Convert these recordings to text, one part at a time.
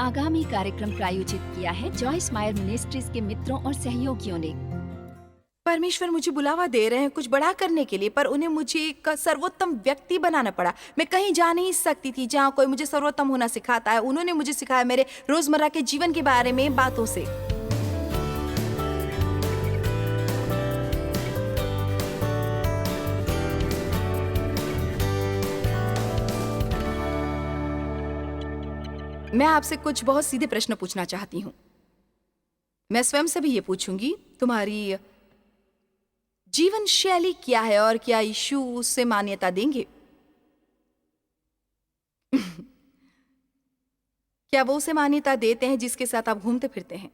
आगामी कार्यक्रम प्रायोजित किया है जॉयस मायर मिनिस्ट्रीज के मित्रों और सहयोगियों ने। परमेश्वर मुझे बुलावा दे रहे हैं कुछ बड़ा करने के लिए, पर उन्हें मुझे एक सर्वोत्तम व्यक्ति बनाना पड़ा। मैं कहीं जा नहीं सकती थी जहाँ कोई मुझे सर्वोत्तम होना सिखाता है। उन्होंने मुझे सिखाया मेरे रोजमर्रा के जीवन के बारे में बातों से। मैं आपसे कुछ बहुत सीधे प्रश्न पूछना चाहती हूँ। मैं स्वयं से भी ये पूछूंगी, तुम्हारी जीवन शैली क्या है और क्या यीशु उससे मान्यता देंगे? क्या वो उसे मान्यता देते हैं जिसके साथ आप घूमते फिरते हैं?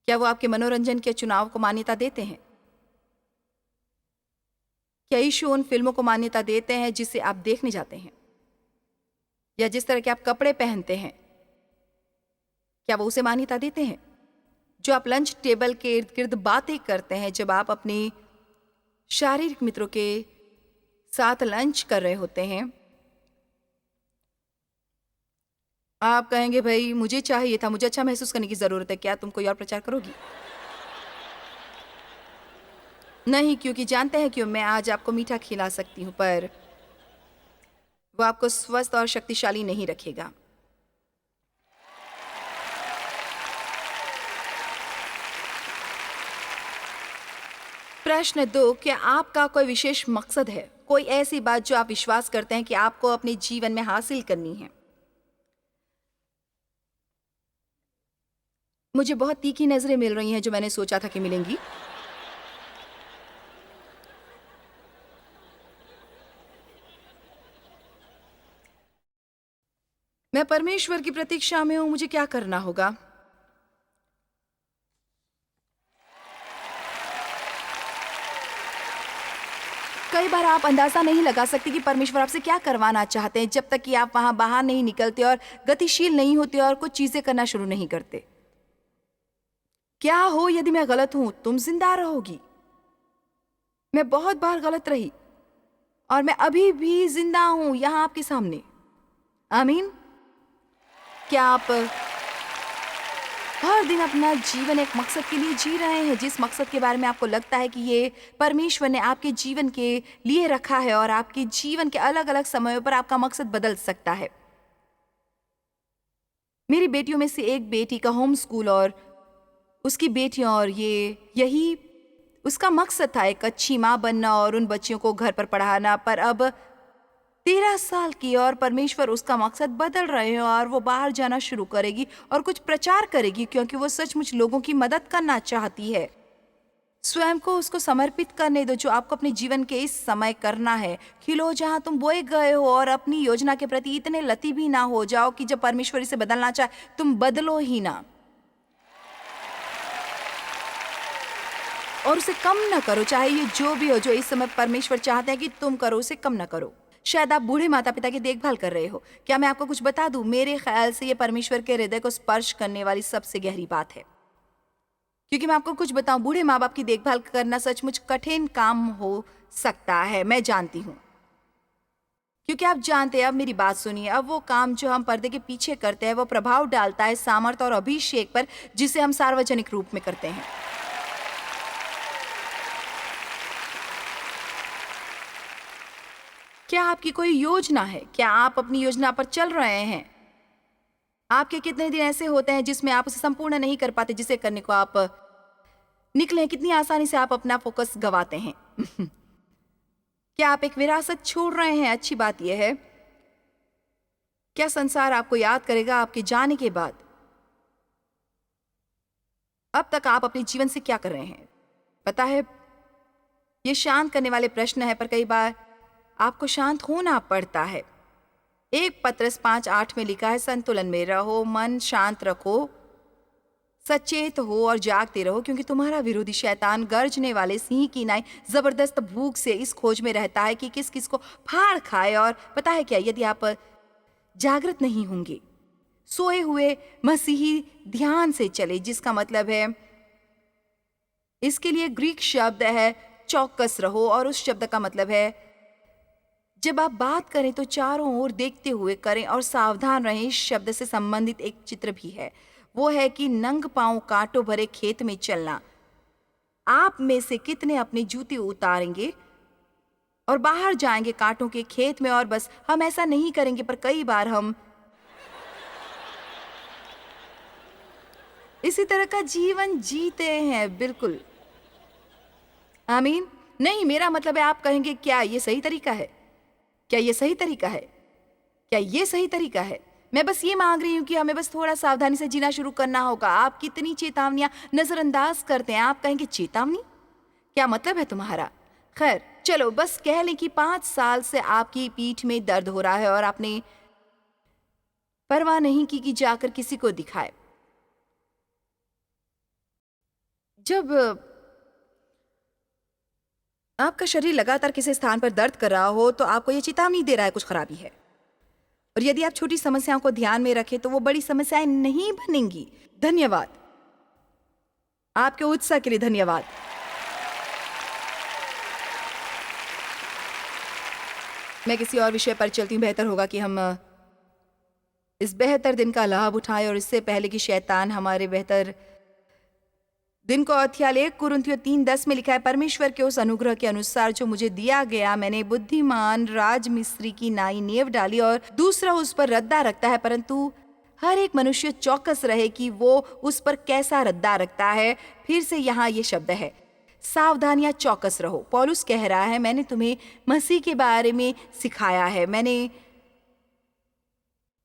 क्या वो आपके मनोरंजन के चुनाव को मान्यता देते हैं? क्या यीशु उन फिल्मों को मान्यता देते हैं जिसे आप देखने जाते हैं? या जिस तरह के आप कपड़े पहनते हैं, क्या वो उसे मान्यता देते हैं? जो आप लंच टेबल के इर्द गिर्द बातें करते हैं जब आप अपने शारीरिक मित्रों के साथ लंच कर रहे होते हैं, आप कहेंगे भाई मुझे चाहिए था, मुझे अच्छा महसूस करने की जरूरत है, क्या तुम कोई और प्रचार करोगी? नहीं, क्योंकि जानते हैं क्यों? मैं आज आपको मीठा खिला सकती हूं, पर वो आपको स्वस्थ और शक्तिशाली नहीं रखेगा। प्रश्न 2, क्या आपका कोई विशेष मकसद है? कोई ऐसी बात जो आप विश्वास करते हैं कि आपको अपने जीवन में हासिल करनी है? मुझे बहुत तीखी नजरें मिल रही हैं जो मैंने सोचा था कि मिलेंगी। मैं परमेश्वर की प्रतीक्षा में हूं, मुझे क्या करना होगा? कई बार आप अंदाजा नहीं लगा सकते कि परमेश्वर आपसे क्या करवाना चाहते हैं जब तक कि आप वहां बाहर नहीं निकलते और गतिशील नहीं होते और कुछ चीजें करना शुरू नहीं करते। क्या हो यदि मैं गलत हूं? तुम जिंदा रहोगी। मैं बहुत बार गलत रही और मैं अभी भी जिंदा हूं यहां आपके सामने। आमीन। क्या आप हर दिन अपना जीवन एक मकसद के लिए जी रहे हैं, जिस मकसद के बारे में आपको लगता है कि ये परमेश्वर ने आपके जीवन के लिए रखा है और आपके जीवन के अलग अलग समयों पर आपका मकसद बदल सकता है? मेरी बेटियों में से एक बेटी का होम स्कूल और उसकी बेटियों और यही उसका मकसद था, एक अच्छी माँ बनना और उन बच्चियों को घर पर पढ़ाना। पर अब 13 साल की और परमेश्वर उसका मकसद बदल रहे हैं और वो बाहर जाना शुरू करेगी और कुछ प्रचार करेगी क्योंकि वो सचमुच लोगों की मदद करना चाहती है। स्वयं को उसको समर्पित करने दो जो आपको अपने जीवन के इस समय करना है। खिलो जहां तुम बोए गए हो और अपनी योजना के प्रति इतने लती भी ना हो जाओ कि जब परमेश्वर इसे बदलना चाहे तुम बदलो ही ना, और उसे कम ना करो। चाहे ये जो भी हो जो इस समय परमेश्वर चाहते हैं कि तुम करो, उसे कम ना करो। शायद आप बूढ़े माता पिता की देखभाल कर रहे हो। क्या मैं आपको कुछ बता दूं? मेरे ख्याल से ये परमेश्वर के हृदय को स्पर्श करने वाली सबसे गहरी बात है। क्योंकि मैं आपको कुछ बताऊं, बूढ़े माँ बाप की देखभाल करना सचमुच कठिन काम हो सकता है, मैं जानती हूँ। क्योंकि आप जानते हैं, अब मेरी बात सुनिए, अब वो काम जो हम पर्दे के पीछे करते हैं वो प्रभाव डालता है सामर्थ और अभिषेक पर जिसे हम सार्वजनिक रूप में करते हैं। क्या आपकी कोई योजना है? क्या आप अपनी योजना पर चल रहे हैं? आपके कितने दिन ऐसे होते हैं जिसमें आप उसे संपूर्ण नहीं कर पाते, जिसे करने को आप निकले? कितनी आसानी से आप अपना फोकस गंवाते हैं? क्या आप एक विरासत छोड़ रहे हैं? अच्छी बात यह है, क्या संसार आपको याद करेगा आपके जाने के बाद? अब तक आप अपने जीवन से क्या कर रहे हैं? पता है, ये शांत करने वाले प्रश्न है, पर कई बार आपको शांत होना पड़ता है। 1 पत्रस 5:8 में लिखा है, संतुलन में रहो, मन शांत रखो, सचेत हो और जागते रहो, क्योंकि तुम्हारा विरोधी शैतान गरजने वाले सिंह की नाई जबरदस्त भूख से इस खोज में रहता है कि किस किस को फाड़ खाए। और पता है क्या, यदि आप जागृत नहीं होंगे, सोए हुए मसीही ध्यान से चले, जिसका मतलब है, इसके लिए ग्रीक शब्द है चौकस रहो, और उस शब्द का मतलब है जब आप बात करें तो चारों ओर देखते हुए करें और सावधान रहें। इस शब्द से संबंधित एक चित्र भी है, वो है कि नंग पांव कांटों भरे खेत में चलना। आप में से कितने अपने जूते उतारेंगे और बाहर जाएंगे कांटों के खेत में? और बस हम ऐसा नहीं करेंगे, पर कई बार हम इसी तरह का जीवन जीते हैं। बिल्कुल। आमीन। नहीं, मेरा मतलब है, आप कहेंगे क्या ये सही तरीका है? क्या ये सही तरीका है? क्या ये सही तरीका है? मैं बस ये मांग रही हूँ कि हमें बस थोड़ा सावधानी से जीना शुरू करना होगा। आप कितनी चेतावनियां नजरअंदाज करते हैं। आप कहेंगे चेतावनी, क्या मतलब है तुम्हारा? खैर चलो, बस कह लें कि 5 साल से आपकी पीठ में दर्द हो रहा है और आपने परवाह नहीं की कि जाकर किसी को दिखाए। जब आपका शरीर लगातार किसी स्थान पर दर्द कर रहा हो तो आपको यह चेतावनी दे रहा है कुछ खराबी है। और यदि आप छोटी समस्याओं को ध्यान में रखें तो वो बड़ी समस्याएं नहीं बनेंगी। धन्यवाद, आपके उत्साह के लिए धन्यवाद। मैं किसी और विषय पर चलती हूँ। बेहतर होगा कि हम इस बेहतर दिन का लाभ उठाएं और इससे पहले कि शैतान हमारे बेहतर दिन को हथियार। 1 कुरिन्थियों 3:10 में लिखा है, परमेश्वर के उस अनुग्रह के अनुसार जो मुझे दिया गया, मैंने बुद्धिमान राजमिस्त्री की नाई नींव डाली और दूसरा उस पर रद्दा रखता है, परंतु हर एक मनुष्य चौकस रहे कि वो उस पर कैसा रद्दा रखता है। फिर से यहाँ ये शब्द है, सावधानियां, चौकस रहो। पौलुस कह रहा है, मैंने तुम्हें मसीह के बारे में सिखाया है, मैंने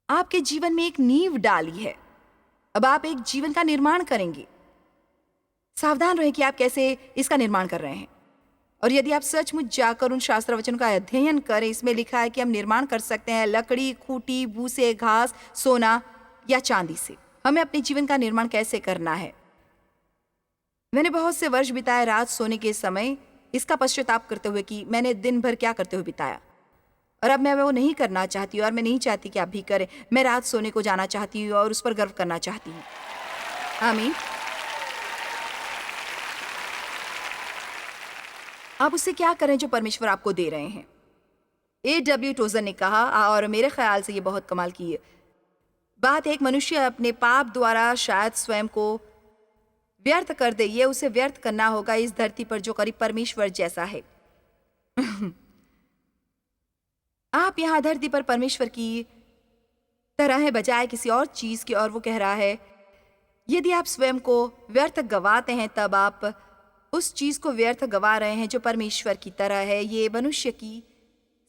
आपके जीवन में एक नींव डाली है, अब आप एक जीवन का निर्माण करेंगे। सावधान रहें कि आप कैसे इसका निर्माण कर रहे हैं। और यदि आप सचमुच जाकर उन शास्त्र वचनों का अध्ययन करें, इसमें लिखा है कि हम निर्माण कर सकते हैं लकड़ी, खूंटी, भूसे, घास, सोना या चांदी से। हमें अपने जीवन का निर्माण कैसे करना है? मैंने बहुत से वर्ष बिताए रात सोने के समय इसका पश्चाताप करते हुए कि मैंने दिन भर क्या करते हुए बिताया, और अब मैं वो नहीं करना चाहती और मैं नहीं चाहती कि आप भी करें। मैं रात सोने को जाना चाहती हूँ और उस पर गर्व करना चाहती हूँ। आमीन। आप उससे क्या करें जो परमेश्वर आपको दे रहे हैं। A.W. टोजर ने कहा, और मेरे ख्याल से ये बहुत कमाल की बात है, एक मनुष्य अपने पाप द्वारा शायद स्वयं को व्यर्थ कर दे, ये उसे व्यर्थ करना होगा इस धरती पर जो करीब परमेश्वर जैसा है। आप यहाँ धरती पर परमेश्वर की तरह है बजाय किसी और चीज की। और वो कह रहा है, यदि आप स्वयं को व्यर्थ गवाते हैं तब आप उस चीज को व्यर्थ गवा रहे हैं जो परमेश्वर की तरह है। ये मनुष्य की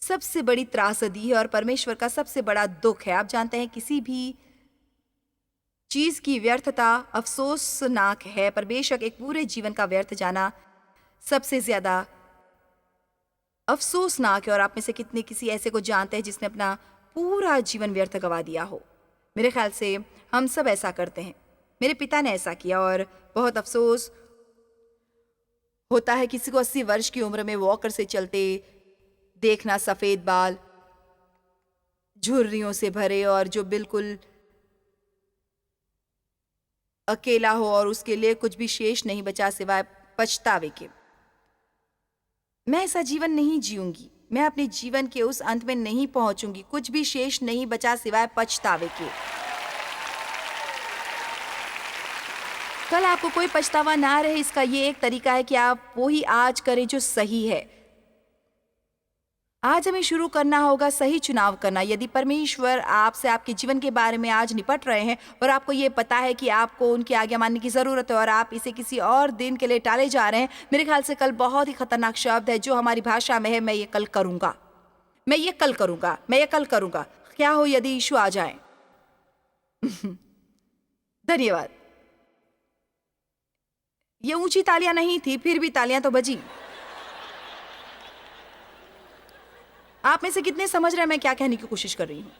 सबसे बड़ी त्रासदी है और परमेश्वर का सबसे बड़ा दुख है। आप जानते हैं, किसी भी चीज की व्यर्थता अफसोसनाक है, पर बेशक एक पूरे जीवन का व्यर्थ जाना सबसे ज्यादा अफसोसनाक है। और आप में से कितने किसी ऐसे को जानते हैं जिसने अपना पूरा जीवन व्यर्थ गवा दिया हो? मेरे ख्याल से हम सब ऐसा करते हैं। मेरे पिता ने ऐसा किया और बहुत अफसोस होता है किसी को 80 वर्ष की उम्र में वॉकर से चलते देखना, सफेद बाल, झुर्रियों से भरे, और जो बिल्कुल अकेला हो और उसके लिए कुछ भी शेष नहीं बचा सिवाय पछतावे के। मैं ऐसा जीवन नहीं जीऊंगी। मैं अपने जीवन के उस अंत में नहीं पहुंचूंगी, कुछ भी शेष नहीं बचा सिवाय पछतावे के। कल आपको कोई पछतावा ना रहे, इसका ये एक तरीका है कि आप वो ही आज करें जो सही है। आज हमें शुरू करना होगा सही चुनाव करना। यदि परमेश्वर आपसे आपके जीवन के बारे में आज निपट रहे हैं और आपको ये पता है कि आपको उनकी आज्ञा मानने की जरूरत है और आप इसे किसी और दिन के लिए टाले जा रहे हैं, मेरे ख्याल से कल बहुत ही खतरनाक शब्द है जो हमारी भाषा में है, मैं ये कल करूंगा, मैं ये कल करूंगा, मैं ये कल करूंगा। क्या हो यदि यीशु आ जाए? धन्यवाद। ये ऊंची तालियां नहीं थी, फिर भी तालियां तो बजी। आप में से कितने समझ रहे हैं मैं क्या कहने की कोशिश कर रही हूं?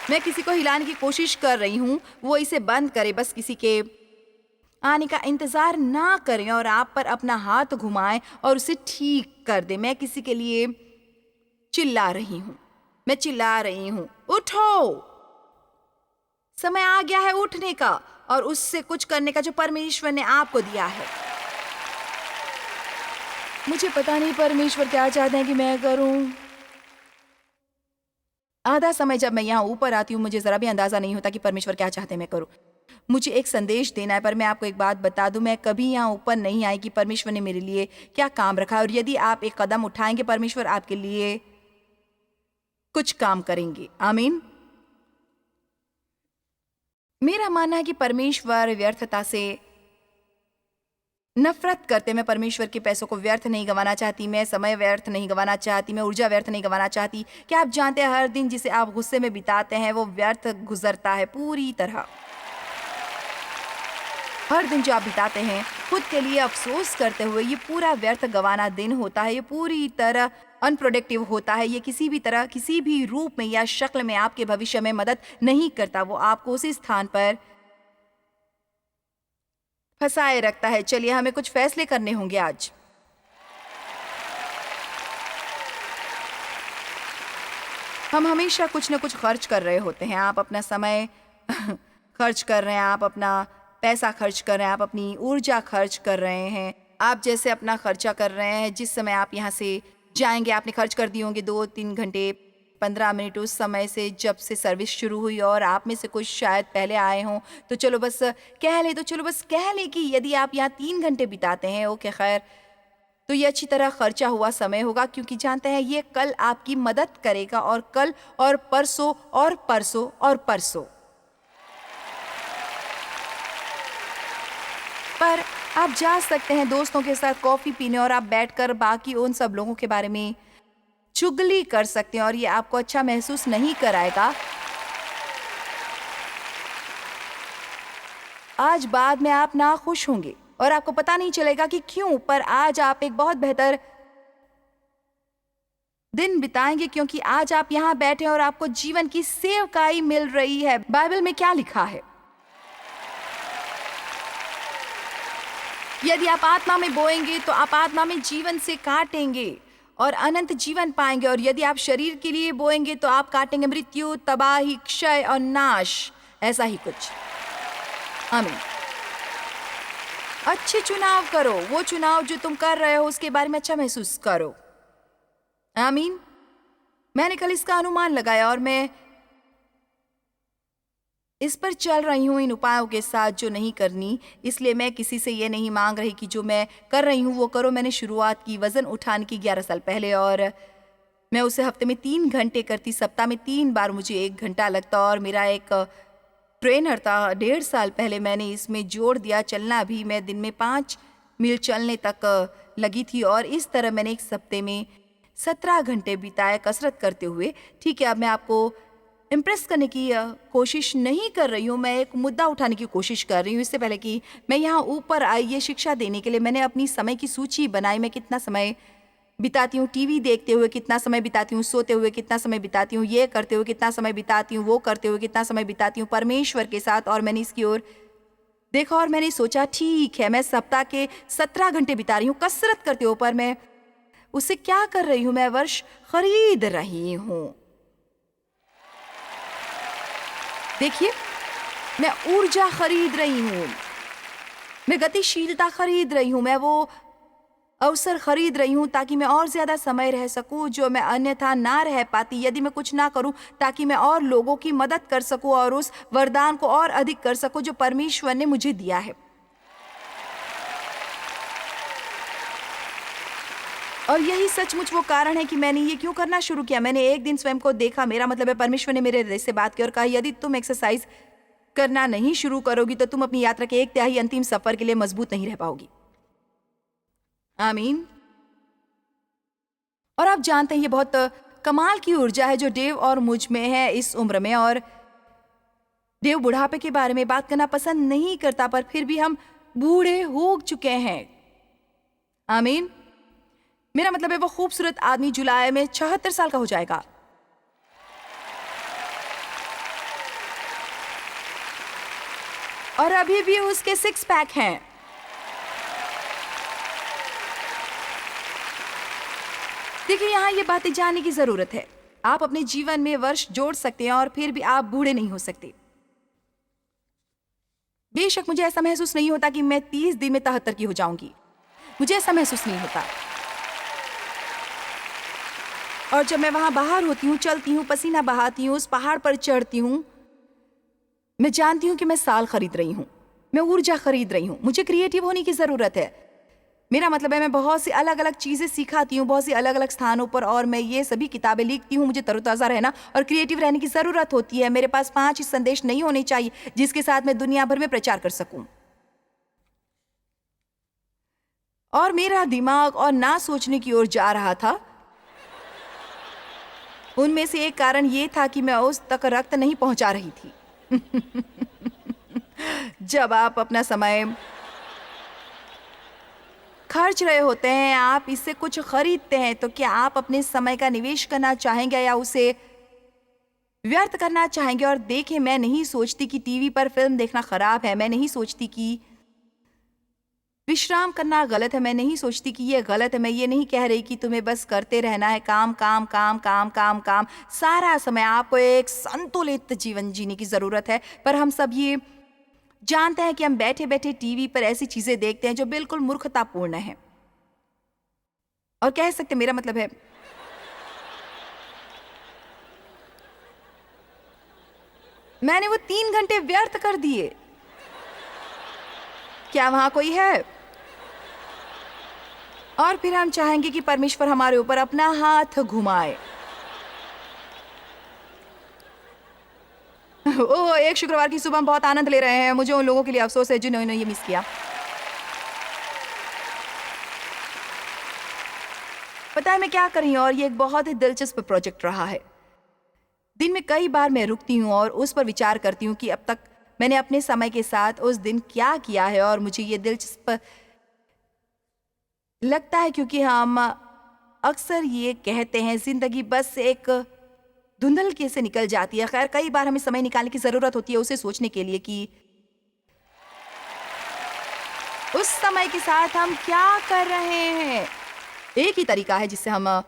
मैं किसी को हिलाने की कोशिश कर रही हूं, वो इसे बंद करे, बस किसी के आने का इंतजार ना करें और आप पर अपना हाथ घुमाएं और उसे ठीक कर दें। मैं किसी के लिए चिल्ला रही हूं, मैं चिल्ला रही हूं, उठो, समय आ गया है उठने का और उससे कुछ करने का जो परमेश्वर ने आपको दिया है। मुझे पता नहीं परमेश्वर क्या चाहते हैं कि मैं करूं। आधा समय जब मैं यहाँ ऊपर आती हूँ मुझे जरा भी अंदाजा नहीं होता कि परमेश्वर क्या चाहते हैं मैं करूं। मुझे एक संदेश देना है, पर मैं आपको एक बात बता दूं, मैं कभी यहाँ ऊपर नहीं आई कि परमेश्वर ने मेरे लिए क्या काम रखा है, और यदि आप एक कदम उठाएंगे परमेश्वर आपके लिए कुछ काम करेंगे। आमीन। मेरा मानना है कि परमेश्वर व्यर्थता से नफरत करते। मैं परमेश्वर के पैसों को व्यर्थ नहीं गंवाना चाहती, मैं समय व्यर्थ नहीं गंवाना चाहती, मैं ऊर्जा व्यर्थ नहीं गंवाना चाहती। क्या आप जानते हैं हर दिन जिसे आप गुस्से में बिताते हैं वो व्यर्थ गुजरता है पूरी तरह। हर दिन जो आप बिताते हैं खुद के लिए अफसोस करते हुए, ये पूरा व्यर्थ गंवाना दिन होता है, ये पूरी तरह अनप्रोडक्टिव होता है। ये किसी भी तरह, किसी भी रूप में या शक्ल में आपके भविष्य में मदद नहीं करता। वो आपको उसी स्थान पर फंसाए रखता है। चलिए हमें कुछ फैसले करने होंगे आज। हम हमेशा कुछ न कुछ खर्च कर रहे होते हैं। आप अपना समय खर्च कर रहे हैं, आप अपना पैसा खर्च कर रहे हैं, आप अपनी ऊर्जा खर्च कर रहे हैं। आप जैसे अपना खर्चा कर रहे हैं, जिस समय आप यहाँ से जाएंगे आपने खर्च कर दिए होंगे 2-3 घंटे 15 मिनट उस समय से जब से सर्विस शुरू हुई, और आप में से कुछ शायद पहले आए हों। तो चलो बस कह लें कि यदि आप यहाँ 3 घंटे बिताते हैं, ओके खैर, तो ये अच्छी तरह खर्चा हुआ समय होगा, क्योंकि जानते हैं ये कल आपकी मदद करेगा, और कल और परसों और परसों और परसों। पर आप जा सकते हैं दोस्तों के साथ कॉफी पीने, और आप बैठकर बाकी उन सब लोगों के बारे में चुगली कर सकते हैं, और ये आपको अच्छा महसूस नहीं कराएगा। आज बाद में आप नाखुश होंगे और आपको पता नहीं चलेगा कि क्यों, पर आज आप एक बहुत बेहतर दिन बिताएंगे, क्योंकि आज आप यहाँ बैठे और आपको जीवन की सेवकाई मिल रही है। बाइबल में क्या लिखा है? यदि आप आत्मा में बोएंगे तो आप आत्मा में जीवन से काटेंगे और अनंत जीवन पाएंगे, और यदि आप शरीर के लिए बोएंगे तो आप काटेंगे मृत्यु, तबाही, क्षय और नाश, ऐसा ही कुछ। आमीन। अच्छे चुनाव करो। वो चुनाव जो तुम कर रहे हो उसके बारे में अच्छा महसूस करो। आमीन। मैंने कल इसका अनुमान लगाया और मैं इस पर चल रही हूँ इन उपायों के साथ जो नहीं करनी। इसलिए मैं किसी से ये नहीं मांग रही कि जो मैं कर रही हूँ वो करो। मैंने शुरुआत की वजन उठाने की 11 साल पहले, और मैं उसे हफ्ते में 3 घंटे करती, सप्ताह में 3 बार मुझे 1 घंटा लगता, और मेरा एक ट्रेनर था। 1.5 साल पहले मैंने इसमें जोड़ दिया चलना भी। मैं दिन में 5 मील चलने तक लगी थी, और इस तरह मैंने एक हफ्ते में 17 घंटे बिताए कसरत करते हुए। ठीक है, अब मैं आपको इम्प्रेस करने की कोशिश नहीं कर रही हूँ, मैं एक मुद्दा उठाने की कोशिश कर रही हूँ। इससे पहले कि मैं यहाँ ऊपर आई ये शिक्षा देने के लिए, मैंने अपनी समय की सूची बनाई। मैं कितना समय बिताती हूँ टीवी देखते हुए, कितना समय बिताती हूँ सोते हुए, कितना समय बिताती हूँ ये करते हुए, कितना समय बिताती हूँ वो करते हुए, कितना समय बिताती हूँ परमेश्वर के साथ। और मैंने इसकी ओर देखा और मैंने सोचा ठीक है, मैं सप्ताह के 17 घंटे बिता रही हूँ कसरत करते हुए, पर मैं उससे क्या कर रही हूँ? मैं वर्ष खरीद रही हूँ। देखिए, मैं ऊर्जा खरीद रही हूँ, मैं गतिशीलता खरीद रही हूँ, मैं वो अवसर खरीद रही हूँ ताकि मैं और ज्यादा समय रह सकूँ जो मैं अन्यथा ना रह पाती यदि मैं कुछ ना करूँ, ताकि मैं और लोगों की मदद कर सकूँ और उस वरदान को और अधिक कर सकूँ जो परमेश्वर ने मुझे दिया है। और यही सचमुच वो कारण है कि मैंने ये क्यों करना शुरू किया। मैंने एक दिन स्वयं को देखा, मेरा मतलब है परमेश्वर ने मेरे हृदय से बात की और कहा यदि तुम एक्सरसाइज करना नहीं शुरू करोगी तो तुम अपनी यात्रा के 1/3 अंतिम सफर के लिए मजबूत नहीं रह पाओगी। आमीन। और आप जानते हैं ये बहुत कमाल की ऊर्जा है जो डेव और मुझ में है इस उम्र में। और डेव बुढ़ापे के बारे में बात करना पसंद नहीं करता, पर फिर भी हम बूढ़े हो चुके हैं। आमीन। मेरा मतलब है वो खूबसूरत आदमी जुलाई में 76 साल का हो जाएगा। और अभी भी उसके 6 पैक हैं। देखिए, यहाँ ये बातें जानने की जरूरत है। आप अपने जीवन में वर्ष जोड़ सकते हैं और फिर भी आप बूढ़े नहीं हो सकते। बेशक मुझे ऐसा महसूस नहीं होता कि मैं 30 दिन में 73 की हो जाऊंगी। मुझे ऐसा महसूस नहीं होता। और जब मैं वहां बाहर होती हूँ, चलती हूँ, पसीना बहाती हूँ, उस पहाड़ पर चढ़ती हूँ, मैं जानती हूँ कि मैं साल खरीद रही हूँ, मैं ऊर्जा खरीद रही हूँ। मुझे क्रिएटिव होने की जरूरत है। मेरा मतलब है मैं बहुत सी अलग अलग चीजें सिखाती हूँ, बहुत सी अलग अलग स्थानों पर, और मैं ये सभी किताबें लिखती हूँ। मुझे तरोताजा रहना और क्रिएटिव रहने की जरूरत होती है। मेरे पास 5 ही संदेश नहीं होने चाहिए जिसके साथ मैं दुनिया भर में प्रचार कर सकूं। और मेरा दिमाग और ना सोचने की ओर जा रहा था। उनमें से एक कारण ये था कि मैं उस तक रक्त नहीं पहुंचा रही थी। जब आप अपना समय खर्च रहे होते हैं, आप इससे कुछ खरीदते हैं, तो क्या आप अपने समय का निवेश करना चाहेंगे या उसे व्यर्थ करना चाहेंगे? और देखें, मैं नहीं सोचती कि टीवी पर फिल्म देखना खराब है, मैं नहीं सोचती कि विश्राम करना गलत है, मैं नहीं सोचती कि ये गलत है। मैं ये नहीं कह रही कि तुम्हें बस करते रहना है, काम काम काम काम काम काम सारा समय। आपको एक संतुलित जीवन जीने की जरूरत है। पर हम सब ये जानते हैं कि हम बैठे बैठे टीवी पर ऐसी चीजें देखते हैं जो बिल्कुल मूर्खतापूर्ण है। और कह सकते, मेरा मतलब है मैंने वो 3 घंटे व्यर्थ कर दिए। क्या वहां कोई है? और फिर हम चाहेंगे कि परमेश्वर हमारे ऊपर अपना हाथ घुमाए। ओह, एक शुक्रवार की सुबह हम बहुत आनंद ले रहे हैं। मुझे उन लोगों के लिए अफसोस है जिन्होंने ये मिस किया। पता है मैं क्या कर रही हूँ? और ये एक बहुत ही दिलचस्प प्रोजेक्ट रहा है। दिन में कई बार मैं रुकती हूँ और उस पर विचार करती हूँ कि अब तक मैंने अपने समय के साथ उस दिन क्या किया है। और मुझे ये दिलचस्प लगता है क्योंकि हम अक्सर ये कहते हैं जिंदगी बस एक धुंधलके से निकल जाती है। खैर, कई बार हमें समय निकालने की जरूरत होती है उसे सोचने के लिए कि उस समय के साथ हम क्या कर रहे हैं। एक ही तरीका है जिससे हम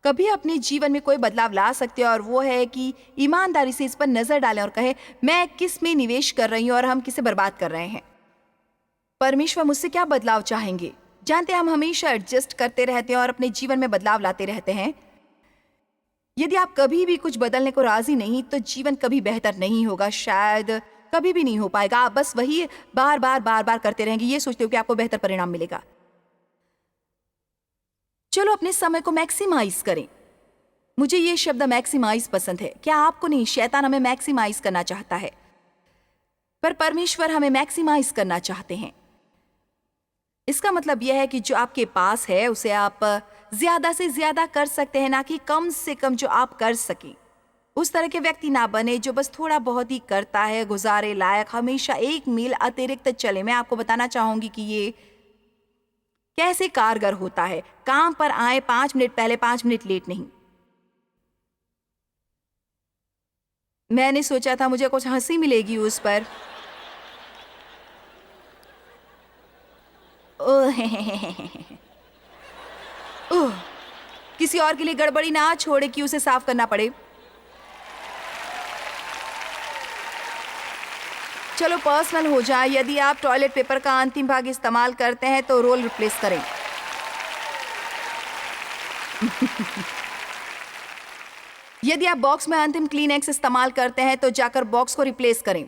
कभी अपने जीवन में कोई बदलाव ला सकते हैं, और वो है कि ईमानदारी से इस पर नजर डालें और कहें, मैं किस में निवेश कर रही हूँ और हम किसे बर्बाद कर रहे हैं। परमेश्वर मुझसे क्या बदलाव चाहेंगे? जानते हैं, हम हमेशा एडजस्ट करते रहते हैं और अपने जीवन में बदलाव लाते रहते हैं। यदि आप कभी भी कुछ बदलने को राजी नहीं, तो जीवन कभी बेहतर नहीं होगा, शायद कभी भी नहीं हो पाएगा। आप बस वही बार बार बार बार करते रहेंगे, ये सोचते हो कि आपको बेहतर परिणाम मिलेगा। चलो अपने समय को मैक्सिमाइज करें। मुझे ये शब्द मैक्सिमाइज पसंद है। क्या आपको नहीं? शैतान हमें मैक्सिमाइज करना चाहता है, पर परमेश्वर हमें मैक्सिमाइज करना चाहते हैं। इसका मतलब यह है कि जो आपके पास है उसे आप ज्यादा से ज्यादा कर सकते हैं, ना कि कम से कम जो आप कर सकें। उस तरह के व्यक्ति ना बने जो बस थोड़ा बहुत ही करता है, गुजारे लायक, हमेशा 1 मील अतिरिक्त चले। मैं आपको बताना चाहूंगी कि ये कैसे कारगर होता है। काम पर आए 5 मिनट पहले, 5 मिनट लेट नहीं। मैंने सोचा था मुझे कुछ हंसी मिलेगी उस पर। ओह, ओह, किसी और के लिए गड़बड़ी ना छोड़े कि उसे साफ करना पड़े। चलो पर्सनल हो जाए। यदि आप टॉयलेट पेपर का अंतिम भाग इस्तेमाल करते हैं तो रोल रिप्लेस करें। यदि आप बॉक्स में अंतिम क्लीनेक्स इस्तेमाल करते हैं तो जाकर बॉक्स को रिप्लेस करें।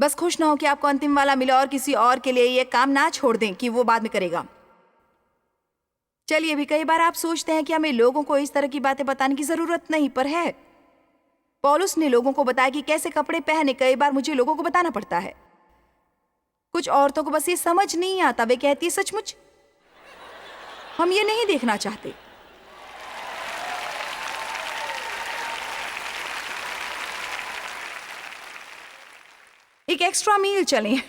बस खुश ना हो कि आपको अंतिम वाला मिला और किसी और के लिए ये काम ना छोड़ दें कि वो बाद में करेगा। चलिए, भी कई बार आप सोचते हैं कि हमें लोगों को इस तरह की बातें बताने की जरूरत नहीं, पर है। पौलुस ने लोगों को बताया कि कैसे कपड़े पहने। कई बार मुझे लोगों को बताना पड़ता है। कुछ औरतों को बस ये समझ नहीं आता। वे कहती है, सचमुच हम ये नहीं देखना चाहते। एक एक्स्ट्रा मील चलें।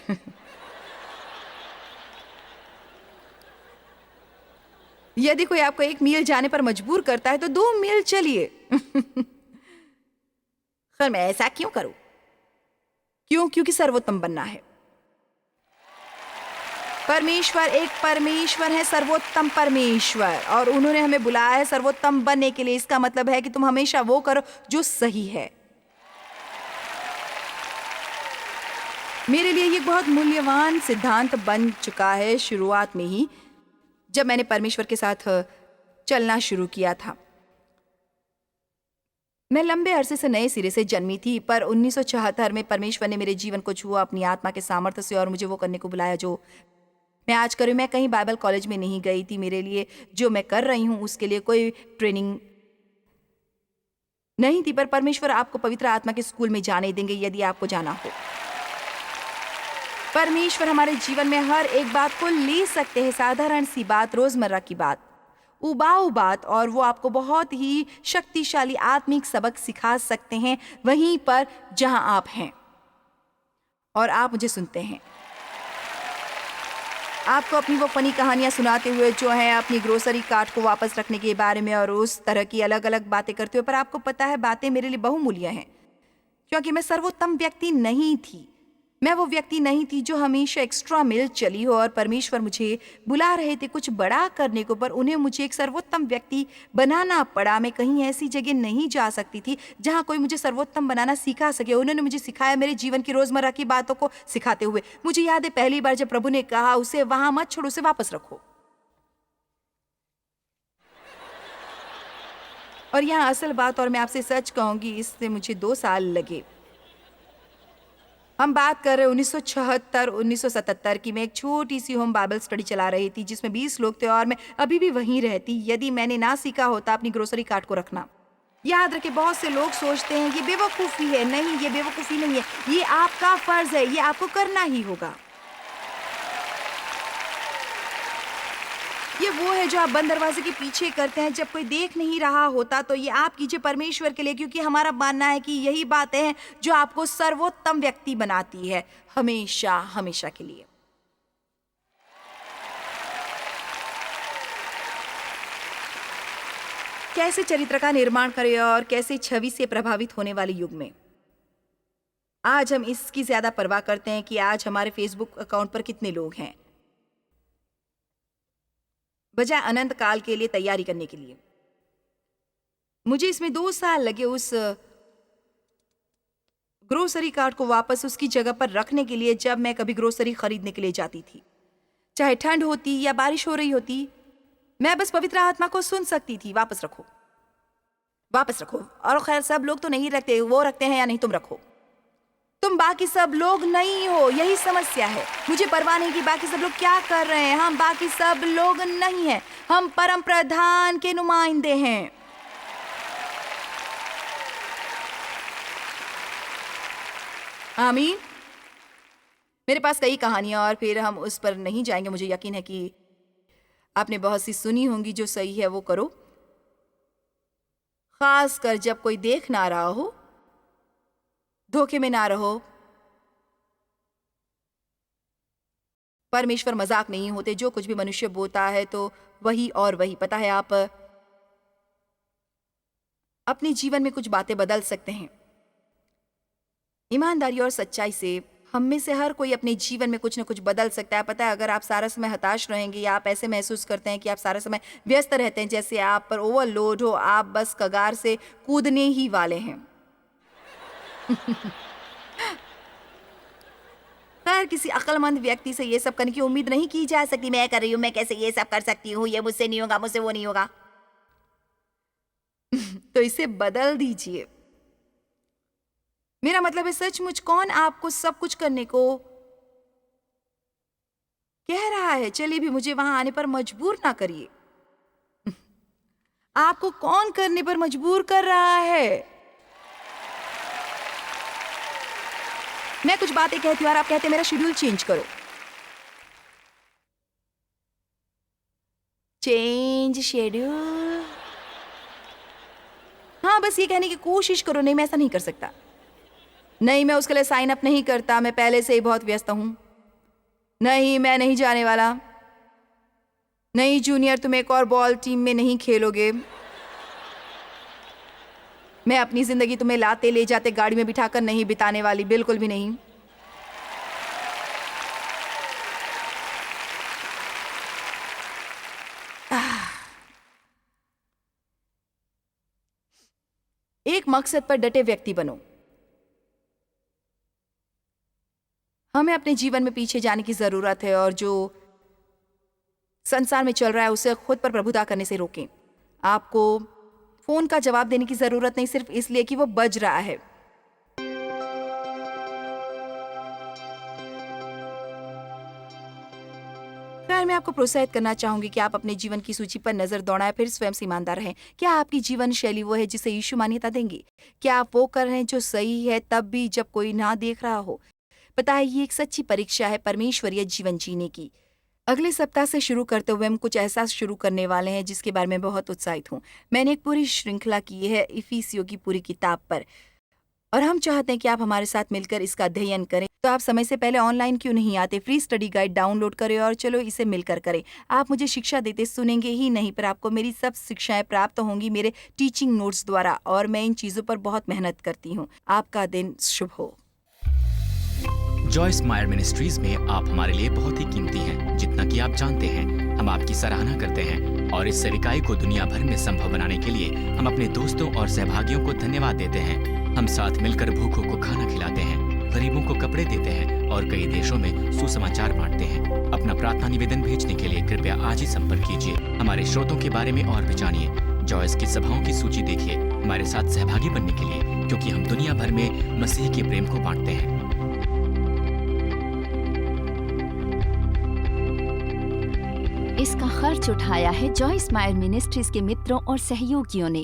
यदि कोई आपको 1 मील जाने पर मजबूर करता है तो 2 मील चलिए। खैर, मैं ऐसा क्यों करूं? क्योंकि सर्वोत्तम बनना है। परमेश्वर एक परमेश्वर है, सर्वोत्तम परमेश्वर, और उन्होंने हमें बुलाया है सर्वोत्तम बनने के लिए। इसका मतलब है कि तुम हमेशा वो करो जो सही है। मेरे लिए ये बहुत मूल्यवान सिद्धांत बन चुका है शुरुआत में ही, जब मैंने परमेश्वर के साथ चलना शुरू किया था। मैं लंबे अरसे से नए सिरे से जन्मी थी, पर 1974 में परमेश्वर ने मेरे जीवन को छुआ अपनी आत्मा के सामर्थ्य से और मुझे वो करने को बुलाया जो मैं आज कर रही हूँ। मैं कहीं बाइबल कॉलेज में नहीं गई थी। मेरे लिए जो मैं कर रही हूँ उसके लिए कोई ट्रेनिंग नहीं थी, पर परमेश्वर आपको पवित्र आत्मा के स्कूल में जाने देंगे यदि आपको जाना हो। परमेश्वर हमारे जीवन में हर एक बात को ले सकते हैं, साधारण सी बात, रोजमर्रा की बात, उबाऊ बात, और वो आपको बहुत ही शक्तिशाली आत्मिक सबक सिखा सकते हैं वहीं पर जहां आप हैं और आप मुझे सुनते हैं। आपको अपनी वो फनी कहानियां सुनाते हुए जो है अपनी ग्रोसरी कार्ट को वापस रखने के बारे में और उस तरह की अलग अलग बातें करते हुए, पर आपको पता है बातें मेरे लिए बहुमूल्य हैं, क्योंकि मैं सर्वोत्तम व्यक्ति नहीं थी। मैं वो व्यक्ति नहीं थी जो हमेशा एक्स्ट्रा मिल चली हो, और परमेश्वर मुझे बुला रहे थे कुछ बड़ा करने को, पर उन्हें मुझे एक सर्वोत्तम व्यक्ति बनाना पड़ा। मैं कहीं ऐसी जगह नहीं जा सकती थी जहां कोई मुझे सर्वोत्तम बनाना सिखा सके। उन्होंने मुझे सिखाया मेरे जीवन की रोजमर्रा की बातों को सिखाते हुए। मुझे याद है पहली बार जब प्रभु ने कहा उसे वहां मत छोड़ो, उसे वापस रखो। और यहाँ असल बात, और मैं आपसे सच कहूंगी, इससे मुझे 2 साल लगे। हम बात कर रहे 1976-1977 की। मैं एक छोटी सी होम बाइबल स्टडी चला रही थी जिसमें 20 लोग थे और मैं अभी भी वहीं रहती यदि मैंने ना सीखा होता अपनी ग्रोसरी कार्ट को रखना। याद रखें, बहुत से लोग सोचते हैं ये बेवकूफ़ी है। नहीं, ये बेवकूफ़ी नहीं है, ये आपका फर्ज है, ये आपको करना ही होगा। ये वो है जो आप बंद दरवाजे के पीछे करते हैं जब कोई देख नहीं रहा होता। तो ये आप कीजिए परमेश्वर के लिए, क्योंकि हमारा मानना है कि यही बातें हैं जो आपको सर्वोत्तम व्यक्ति बनाती है, हमेशा हमेशा के लिए। कैसे चरित्र का निर्माण करें और कैसे छवि से प्रभावित होने वाले युग में आज हम इसकी ज्यादा परवाह करते हैं कि आज हमारे फेसबुक अकाउंट पर कितने लोग हैं, बजाय अनंत काल के लिए तैयारी करने के लिए। मुझे इसमें 2 साल लगे उस ग्रोसरी कार्ट को वापस उसकी जगह पर रखने के लिए जब मैं कभी ग्रोसरी खरीदने के लिए जाती थी। चाहे ठंड होती या बारिश हो रही होती, मैं बस पवित्र आत्मा को सुन सकती थी, वापस रखो, वापस रखो। और खैर सब लोग तो नहीं रखते, वो रखते हैं या नहीं, तुम रखो। तुम बाकी सब लोग नहीं हो, यही समस्या है। मुझे परवाह नहीं कि बाकी सब लोग क्या कर रहे हैं, हम बाकी सब लोग नहीं हैं, हम परम प्रधान के नुमाइंदे हैं। आमीन। मेरे पास कई कहानियां और फिर हम उस पर नहीं जाएंगे। मुझे यकीन है कि आपने बहुत सी सुनी होंगी। जो सही है वो करो, खास कर जब कोई देख ना रहा हो। धोखे में ना रहो। परमेश्वर मजाक नहीं होते। जो कुछ भी मनुष्य बोलता है तो वही और वही। पता है, आप अपने जीवन में कुछ बातें बदल सकते हैं ईमानदारी और सच्चाई से। हम में से हर कोई अपने जीवन में कुछ न कुछ बदल सकता है। पता है, अगर आप सारा समय हताश रहेंगे या आप ऐसे महसूस करते हैं कि आप सारा समय व्यस्त रहते हैं, जैसे आप पर ओवरलोड हो, आप बस कगार से कूदने ही वाले हैं। खैर, किसी अक्लमंद व्यक्ति से ये सब करने की उम्मीद नहीं की जा सकती। मैं कर रही हूँ, मैं कैसे ये सब कर सकती हूँ, ये मुझसे नहीं होगा, मुझसे वो नहीं होगा। तो इसे बदल दीजिए। मेरा मतलब है, सचमुच कौन आपको सब कुछ करने को कह रहा है? चलिए भी मुझे वहां आने पर मजबूर ना करिए। आपको कौन करने पर मजबूर कर रहा है? मैं कुछ बातें कहती हूँ और आप कहते हैं मेरा शेड्यूल चेंज करो। Change schedule. हाँ, बस ये कहने की कोशिश करो। नहीं, मैं ऐसा नहीं कर सकता। नहीं, मैं उसके लिए साइन अप नहीं करता, मैं पहले से ही बहुत व्यस्त हूं। नहीं, मैं नहीं जाने वाला। नहीं जूनियर, तुम एक और बॉल टीम में नहीं खेलोगे। मैं अपनी जिंदगी तुम्हें लाते ले जाते गाड़ी में बिठाकर नहीं बिताने वाली, बिल्कुल भी नहीं। एक मकसद पर डटे व्यक्ति बनो। हमें अपने जीवन में पीछे जाने की जरूरत है और जो संसार में चल रहा है उसे खुद पर प्रभुता करने से रोकें। आपको फोन का जवाब देने की जरूरत नहीं, सिर्फ इसलिए कि वो बज रहा है। खैर, मैं आपको प्रोत्साहित करना चाहूंगी कि आप अपने जीवन की सूची पर नजर दौड़ाएं, फिर स्वयं से ईमानदार रहें। क्या आपकी जीवन शैली वो है जिसे यीशु मान्यता देंगे? क्या आप वो कर रहे हैं जो सही है, तब भी जब कोई ना देख रहा हो? पता है, ये एक सच्ची परीक्षा है परमेश्वरीय जीवन जीने की। अगले सप्ताह से शुरू करते हुए हम कुछ ऐसा शुरू करने वाले हैं जिसके बारे में बहुत उत्साहित हूँ। मैंने एक पूरी श्रृंखला की है इफिसियों की पूरी किताब पर, और हम चाहते हैं कि आप हमारे साथ मिलकर इसका अध्ययन करें। तो आप समय से पहले ऑनलाइन क्यों नहीं आते? फ्री स्टडी गाइड डाउनलोड करें और चलो इसे मिलकर करें। आप मुझे शिक्षा देते सुनेंगे ही नहीं, पर आपको मेरी सब शिक्षाएं प्राप्त होंगी मेरे टीचिंग नोट्स द्वारा, और मैं इन चीज़ों पर बहुत मेहनत करती हूँ। आपका दिन शुभ हो। जॉयस मायर मिनिस्ट्रीज में आप हमारे लिए बहुत ही कीमती हैं, जितना कि आप जानते हैं। हम आपकी सराहना करते हैं और इस सेविकाई को दुनिया भर में संभव बनाने के लिए हम अपने दोस्तों और सहभागियों को धन्यवाद देते हैं। हम साथ मिलकर भूखों को खाना खिलाते हैं, गरीबों को कपड़े देते हैं और कई देशों में सुसमाचार बांटते हैं। अपना प्रार्थना निवेदन भेजने के लिए कृपया आज ही संपर्क कीजिए। हमारे स्रोतों के बारे में और भी जानिए। जॉयस की सभाओं की सूची देखिए हमारे साथ सहभागी बनने के लिए, क्योंकि हम दुनिया भर में मसीह के प्रेम को बांटते हैं। इसका खर्च उठाया है जॉयस मायर मिनिस्ट्रीज के मित्रों और सहयोगियों ने।